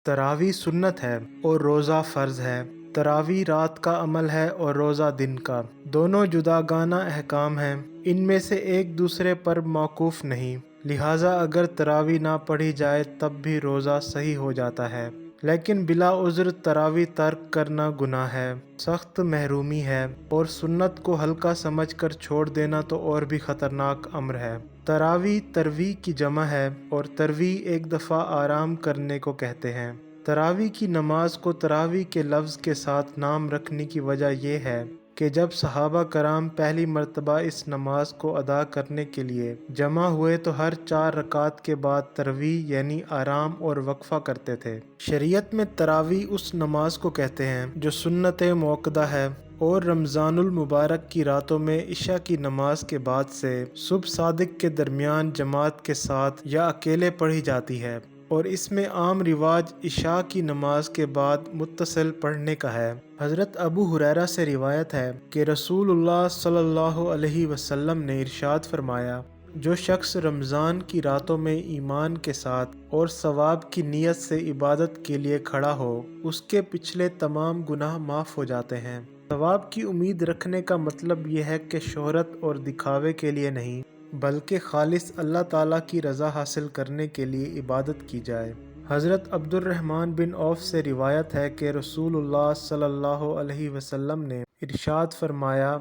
تراویح سنت ہے اور روزہ فرض ہے۔ تراویح رات کا عمل ہے اور روزہ دن کا۔ دونوں جداگانہ احکام ہیں، ان میں سے ایک دوسرے پر موقوف نہیں، لہٰذا اگر تراویح نہ پڑھی جائے تب بھی روزہ صحیح ہو جاتا ہے، لیکن بلا عذر تراویح ترک کرنا گناہ ہے، سخت محرومی ہے، اور سنت کو ہلکا سمجھ کر چھوڑ دینا تو اور بھی خطرناک امر ہے۔ تراویح ترویح کی جمع ہے اور ترویح ایک دفعہ آرام کرنے کو کہتے ہیں۔ تراویح کی نماز کو تراویح کے لفظ کے ساتھ نام رکھنے کی وجہ یہ ہے کہ جب صحابہ کرام پہلی مرتبہ اس نماز کو ادا کرنے کے لیے جمع ہوئے تو ہر 4 رکعت کے بعد ترویح یعنی آرام اور وقفہ کرتے تھے۔ شریعت میں تراویح اس نماز کو کہتے ہیں جو سنت موقدہ ہے اور رمضان المبارک کی راتوں میں عشاء کی نماز کے بعد سے صبح صادق کے درمیان جماعت کے ساتھ یا اکیلے پڑھی جاتی ہے، اور اس میں عام رواج عشاء کی نماز کے بعد متصل پڑھنے کا ہے۔ حضرت ابو ہریرہ سے روایت ہے کہ رسول اللہ صلی اللہ علیہ وسلم نے ارشاد فرمایا، جو شخص رمضان کی راتوں میں ایمان کے ساتھ اور ثواب کی نیت سے عبادت کے لیے کھڑا ہو، اس کے پچھلے تمام گناہ معاف ہو جاتے ہیں۔ ثواب کی امید رکھنے کا مطلب یہ ہے کہ شہرت اور دکھاوے کے لیے نہیں، بلکہ خالص اللہ تعالیٰ کی رضا حاصل کرنے کے لیے عبادت کی جائے۔ حضرت عبد الرحمن بن عوف سے روایت ہے کہ رسول اللہ صلی اللہ علیہ وسلم نے ارشاد فرمایا،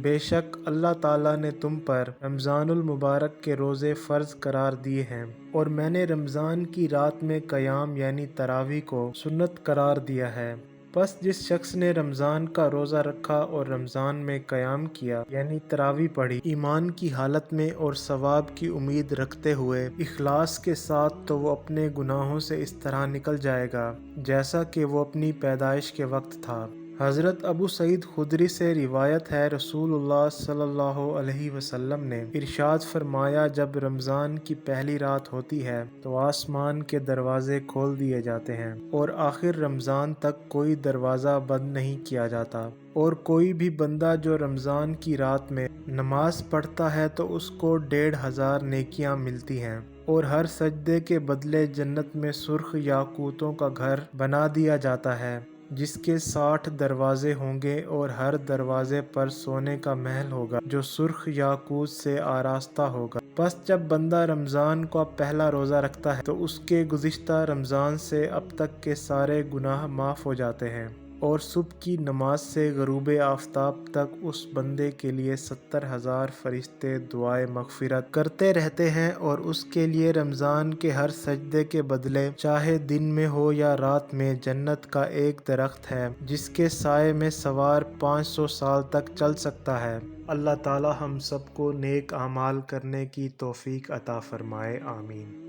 بے شک اللہ تعالیٰ نے تم پر رمضان المبارک کے روزے فرض قرار دیے ہیں، اور میں نے رمضان کی رات میں قیام یعنی تراویح کو سنت قرار دیا ہے۔ پس جس شخص نے رمضان کا روزہ رکھا اور رمضان میں قیام کیا یعنی تراویح پڑھی ایمان کی حالت میں اور ثواب کی امید رکھتے ہوئے اخلاص کے ساتھ، تو وہ اپنے گناہوں سے اس طرح نکل جائے گا جیسا کہ وہ اپنی پیدائش کے وقت تھا۔ حضرت ابو سعید خدری سے روایت ہے، رسول اللہ صلی اللہ علیہ وسلم نے ارشاد فرمایا، جب رمضان کی پہلی رات ہوتی ہے تو آسمان کے دروازے کھول دیے جاتے ہیں اور آخر رمضان تک کوئی دروازہ بند نہیں کیا جاتا، اور کوئی بھی بندہ جو رمضان کی رات میں نماز پڑھتا ہے تو اس کو 1500 نیکیاں ملتی ہیں، اور ہر سجدے کے بدلے جنت میں سرخ یاقوتوں کا گھر بنا دیا جاتا ہے جس کے 60 دروازے ہوں گے، اور ہر دروازے پر سونے کا محل ہوگا جو سرخ یاقوت سے آراستہ ہوگا۔ پس جب بندہ رمضان کا پہلا روزہ رکھتا ہے تو اس کے گزشتہ رمضان سے اب تک کے سارے گناہ معاف ہو جاتے ہیں، اور صبح کی نماز سے غروب آفتاب تک اس بندے کے لیے 70,000 فرشتے دعائے مغفرت کرتے رہتے ہیں، اور اس کے لیے رمضان کے ہر سجدے کے بدلے چاہے دن میں ہو یا رات میں جنت کا ایک درخت ہے جس کے سائے میں سوار 500 سال تک چل سکتا ہے۔ اللہ تعالی ہم سب کو نیک اعمال کرنے کی توفیق عطا فرمائے، آمین۔